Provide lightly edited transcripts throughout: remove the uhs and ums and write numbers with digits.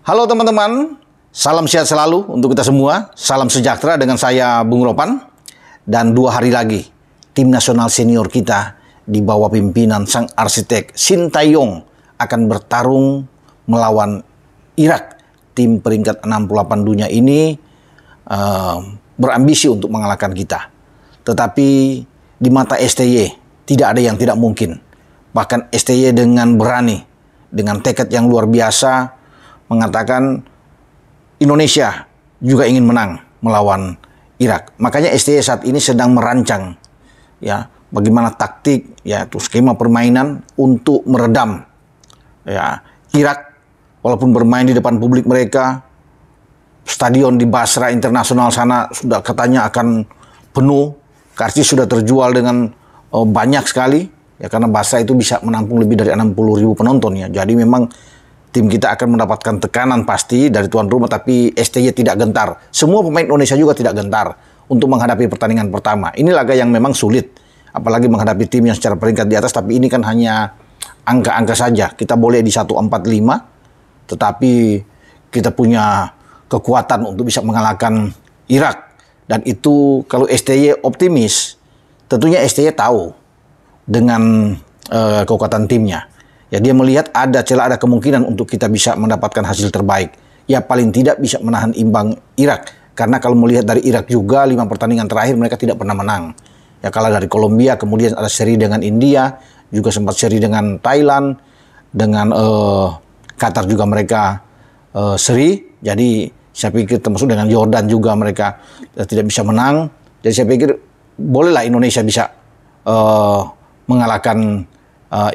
Halo teman-teman, salam sehat selalu untuk kita semua. Salam sejahtera dengan saya Bung Ropan. Dan 2 hari lagi, tim nasional senior kita di bawah pimpinan sang arsitek Shin Tae-yong akan bertarung melawan Irak. Tim peringkat 68 dunia ini berambisi untuk mengalahkan kita. Tetapi di mata STY tidak ada yang tidak mungkin. Bahkan STY dengan berani, dengan tekad yang luar biasa, mengatakan Indonesia juga ingin menang melawan Irak. Makanya STY saat ini sedang merancang ya bagaimana taktik yaitu skema permainan untuk meredam ya Irak walaupun bermain di depan publik mereka. Stadion di Basra Internasional sana sudah katanya akan penuh, karcis sudah terjual dengan banyak sekali ya karena Basra itu bisa menampung lebih dari 60.000 penonton ya. Jadi memang tim kita akan mendapatkan tekanan pasti dari tuan rumah, tapi STY tidak gentar. Semua pemain Indonesia juga tidak gentar untuk menghadapi pertandingan pertama. Ini laga yang memang sulit, apalagi menghadapi tim yang secara peringkat di atas, tapi ini kan hanya angka-angka saja. Kita boleh di 145, tetapi kita punya kekuatan untuk bisa mengalahkan Irak. Dan itu kalau STY optimis, tentunya STY tahu dengan kekuatan timnya. Ya, dia melihat ada celah, ada kemungkinan untuk kita bisa mendapatkan hasil terbaik. Ya paling tidak bisa menahan imbang Irak. Karena kalau melihat dari Irak juga 5 pertandingan terakhir mereka tidak pernah menang. Ya kalah dari Kolombia, kemudian ada seri dengan India, juga sempat seri dengan Thailand, dengan Qatar juga mereka seri. Jadi saya pikir termasuk dengan Jordan juga mereka tidak bisa menang. Jadi saya pikir bolehlah Indonesia bisa mengalahkan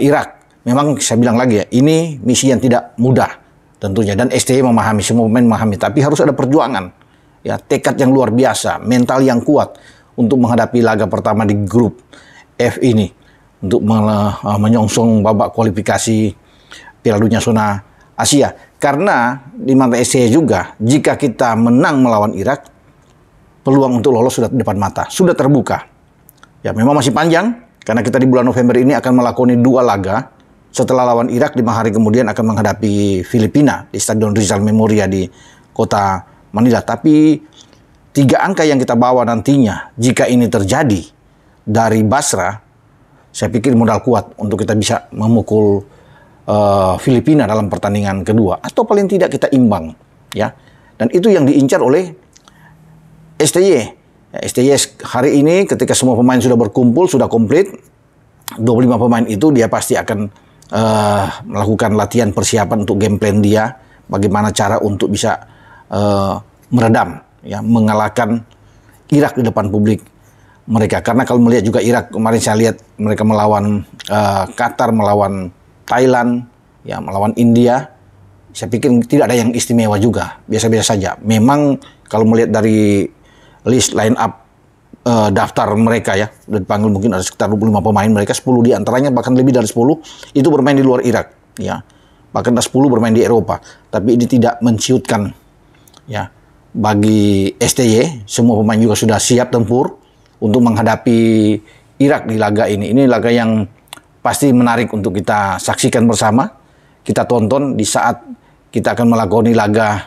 Irak. Memang saya bilang lagi ya, ini misi yang tidak mudah tentunya. Dan STY memahami, semua pemain memahami. Tapi harus ada perjuangan, ya tekad yang luar biasa, mental yang kuat untuk menghadapi laga pertama di grup F ini. Untuk menyongsong babak kualifikasi Piala Dunia Zona Asia. Karena di mata STY juga, jika kita menang melawan Irak, peluang untuk lolos sudah di depan mata, sudah terbuka. Ya memang masih panjang, karena kita di bulan November ini akan melakoni 2 laga. Setelah lawan Irak, 5 hari kemudian akan menghadapi Filipina di Stadion Rizal Memoria di kota Manila. Tapi 3 angka yang kita bawa nantinya, jika ini terjadi dari Basra, saya pikir modal kuat untuk kita bisa memukul Filipina dalam pertandingan kedua. Atau paling tidak kita imbang. Ya. Dan itu yang diincar oleh STY. Ya, STY hari ini ketika semua pemain sudah berkumpul, sudah komplit, 25 pemain itu dia pasti akan melakukan latihan persiapan untuk game plan dia, bagaimana cara untuk bisa meredam, ya, mengalahkan Irak di depan publik mereka. Karena kalau melihat juga Irak kemarin saya lihat mereka melawan Qatar, melawan Thailand, ya, melawan India. Saya pikir tidak ada yang istimewa juga, biasa-biasa saja. Memang kalau melihat dari list line up daftar mereka ya, udah dipanggil mungkin ada sekitar 25 pemain, mereka 10 diantaranya bahkan lebih dari 10 itu bermain di luar Irak ya, bahkan 10 bermain di Eropa. Tapi ini tidak menciutkan ya bagi STY, semua pemain juga sudah siap tempur untuk menghadapi Irak di laga ini. Ini laga yang pasti menarik untuk kita saksikan bersama, kita tonton di saat kita akan melakoni laga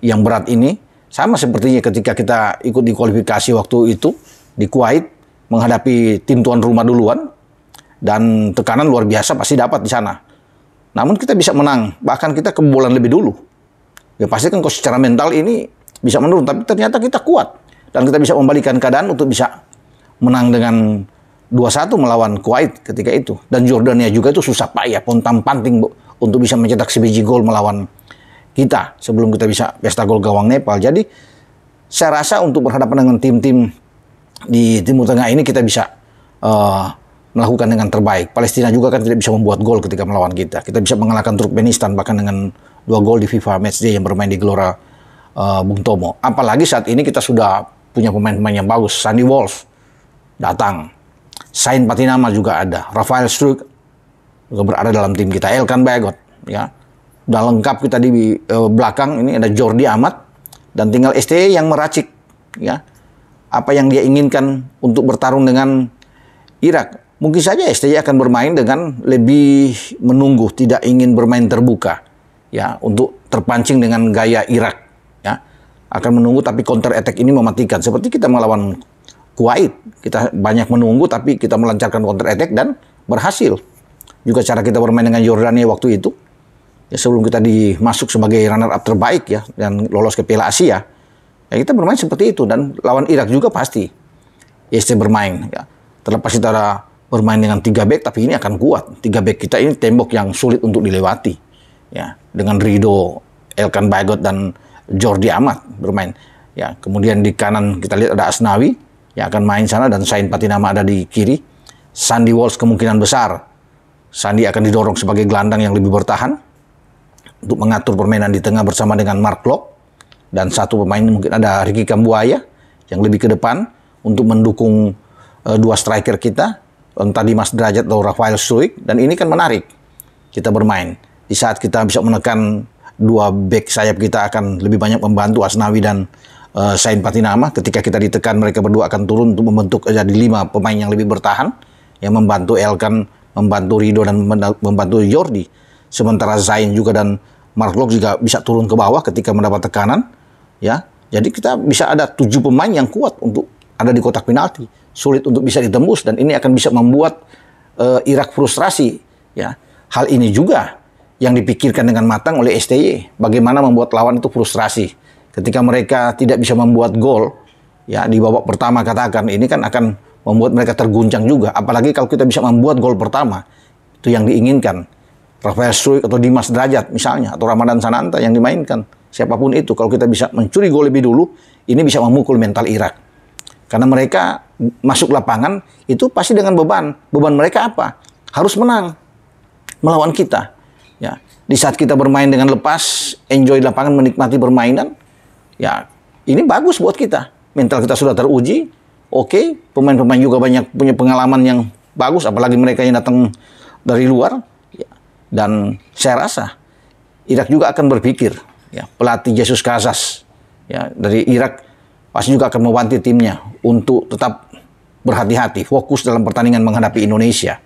yang berat ini. Sama sepertinya ketika kita ikut di kualifikasi waktu itu di Kuwait menghadapi tim tuan rumah duluan, dan tekanan luar biasa pasti dapat di sana. Namun kita bisa menang, bahkan kita kebobolan lebih dulu. Ya pasti kan secara mental ini bisa menurun, tapi ternyata kita kuat dan kita bisa membalikan keadaan untuk bisa menang dengan 2-1 melawan Kuwait ketika itu. Dan Jordania juga itu susah payah, pontang-panting untuk bisa mencetak sebiji gol melawan kita sebelum kita bisa pesta gol gawang Nepal. Jadi saya rasa untuk berhadapan dengan tim-tim di Timur Tengah ini kita bisa melakukan dengan terbaik. Palestina juga kan tidak bisa membuat gol ketika melawan kita. Kita bisa mengalahkan Turkmenistan bahkan dengan 2 gol di FIFA Matchday yang bermain di Gelora Bung Tomo. Apalagi saat ini kita sudah punya pemain-pemain yang bagus. Sandy Walsh datang, Sain Patinama juga ada, Rafael Struijk juga berada dalam tim kita, Elkan Bagot ya. Udah lengkap kita di belakang, ini ada Jordi Amat, dan tinggal STY yang meracik ya apa yang dia inginkan untuk bertarung dengan Irak. Mungkin saja STY akan bermain dengan lebih menunggu, tidak ingin bermain terbuka ya, untuk terpancing dengan gaya Irak, ya. Akan menunggu tapi counter attack ini mematikan. Seperti kita melawan Kuwait, kita banyak menunggu tapi kita melancarkan counter attack dan berhasil. Juga cara kita bermain dengan Yordania waktu itu, ya sebelum kita dimasuk sebagai runner up terbaik ya dan lolos ke Piala Asia, ya kita bermain seperti itu. Dan lawan Irak juga pasti IST bermain, ya. Terlepas kita bermain dengan 3 back, tapi ini akan kuat. 3 back kita ini tembok yang sulit untuk dilewati, ya. Dengan Rido, Elkan Bagot dan Jordi Amat bermain, ya. Kemudian di kanan kita lihat ada Asnawi yang akan main sana dan Sain Patinama ada di kiri. Sandy Walsh kemungkinan besar Sandy akan didorong sebagai gelandang yang lebih bertahan untuk mengatur permainan di tengah bersama dengan Mark Locke. Dan satu pemain mungkin ada Ricky Kambuaya yang lebih ke depan untuk mendukung 2 striker kita, entah Dimas Derajat atau Rafael Struijk. Dan ini kan menarik kita bermain. Di saat kita bisa menekan 2 back sayap, kita akan lebih banyak membantu Asnawi dan Sain Patinama. Ketika kita ditekan, mereka berdua akan turun untuk membentuk jadi 5 pemain yang lebih bertahan, yang membantu Elkan, membantu Rido, dan membantu Jordi. Sementara Zain juga dan Mark Locke juga bisa turun ke bawah ketika mendapat tekanan, ya. Jadi kita bisa ada 7 pemain yang kuat untuk ada di kotak penalti, sulit untuk bisa ditembus, dan ini akan bisa membuat Irak frustrasi, ya. Hal ini juga yang dipikirkan dengan matang oleh STY, bagaimana membuat lawan itu frustrasi. Ketika mereka tidak bisa membuat gol, ya di babak pertama katakan, ini kan akan membuat mereka terguncang juga. Apalagi kalau kita bisa membuat gol pertama, itu yang diinginkan. Rafael Struijk atau Dimas Derajat misalnya, atau Ramadan Sananta yang dimainkan. Siapapun itu, kalau kita bisa mencuri gol lebih dulu, ini bisa memukul mental Irak. Karena mereka masuk lapangan itu pasti dengan beban. Beban mereka apa? Harus menang melawan kita. Ya, di saat kita bermain dengan lepas, enjoy lapangan, menikmati permainan, ya ini bagus buat kita. Mental kita sudah teruji. Oke, pemain-pemain juga banyak punya pengalaman yang bagus, apalagi mereka yang datang dari luar. Ya, dan saya rasa Irak juga akan berpikir, ya, pelatih Jesus Casas, ya, dari Irak pasti juga akan mewanti timnya untuk tetap berhati-hati, fokus dalam pertandingan menghadapi Indonesia.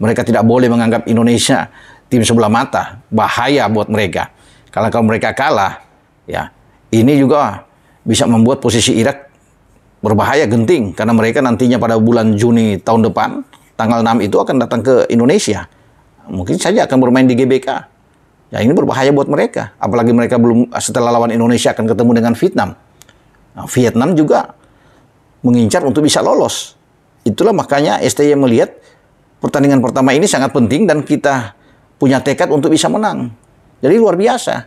Mereka tidak boleh menganggap Indonesia tim sebelah mata, bahaya buat mereka. Kalau mereka kalah, ya ini juga bisa membuat posisi Irak berbahaya, genting, karena mereka nantinya pada bulan Juni tahun depan, tanggal 6 itu akan datang ke Indonesia. Mungkin saja akan bermain di GBK. Ya ini berbahaya buat mereka, apalagi mereka belum, setelah lawan Indonesia akan ketemu dengan Vietnam. Nah, Vietnam juga mengincar untuk bisa lolos. Itulah makanya STY melihat pertandingan pertama ini sangat penting dan kita punya tekad untuk bisa menang. Jadi luar biasa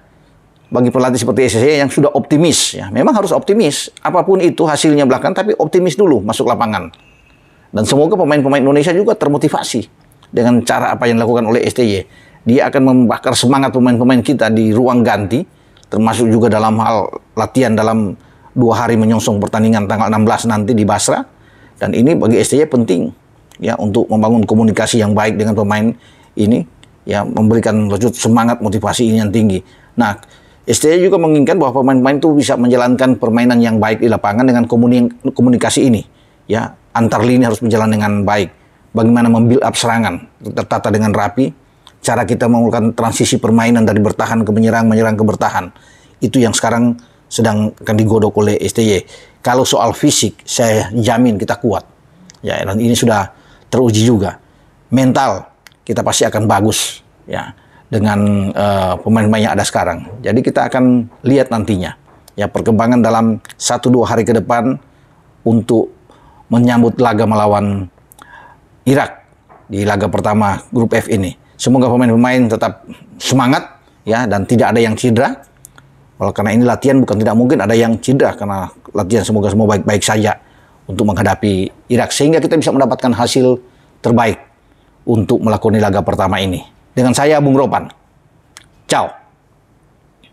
bagi pelatih seperti STY yang sudah optimis. Ya, memang harus optimis. Apapun itu hasilnya belakang, tapi optimis dulu masuk lapangan. Dan semoga pemain-pemain Indonesia juga termotivasi dengan cara apa yang dilakukan oleh STY. Dia akan membakar semangat pemain-pemain kita di ruang ganti, termasuk juga dalam hal latihan dalam 2 hari menyongsong pertandingan tanggal 16 nanti di Basra. Dan ini bagi STY penting, ya, untuk membangun komunikasi yang baik dengan pemain ini, ya, memberikan wujud semangat motivasi ini yang tinggi. Nah, STY juga menginginkan bahwa pemain-pemain itu bisa menjalankan permainan yang baik di lapangan dengan komunikasi ini, ya, antar lini harus berjalan dengan baik. Bagaimana membuild up serangan tertata dengan rapi, cara kita melakukan transisi permainan dari bertahan ke menyerang ke bertahan, itu yang sekarang sedang akan digodok oleh STY. Kalau soal fisik, saya jamin kita kuat. Ya, dan ini sudah teruji juga. Mental kita pasti akan bagus, ya, dengan pemain-pemain yang ada sekarang. Jadi kita akan lihat nantinya, ya, perkembangan dalam 1-2 hari ke depan untuk menyambut laga melawan Irak di laga pertama grup F ini. Semoga pemain-pemain tetap semangat, ya, dan tidak ada yang cedera. Karena ini latihan, bukan tidak mungkin ada yang cedera, karena latihan semoga semua baik-baik saja untuk menghadapi Irak, sehingga kita bisa mendapatkan hasil terbaik untuk melakoni laga pertama ini. Dengan saya, Bung Ropan. Ciao.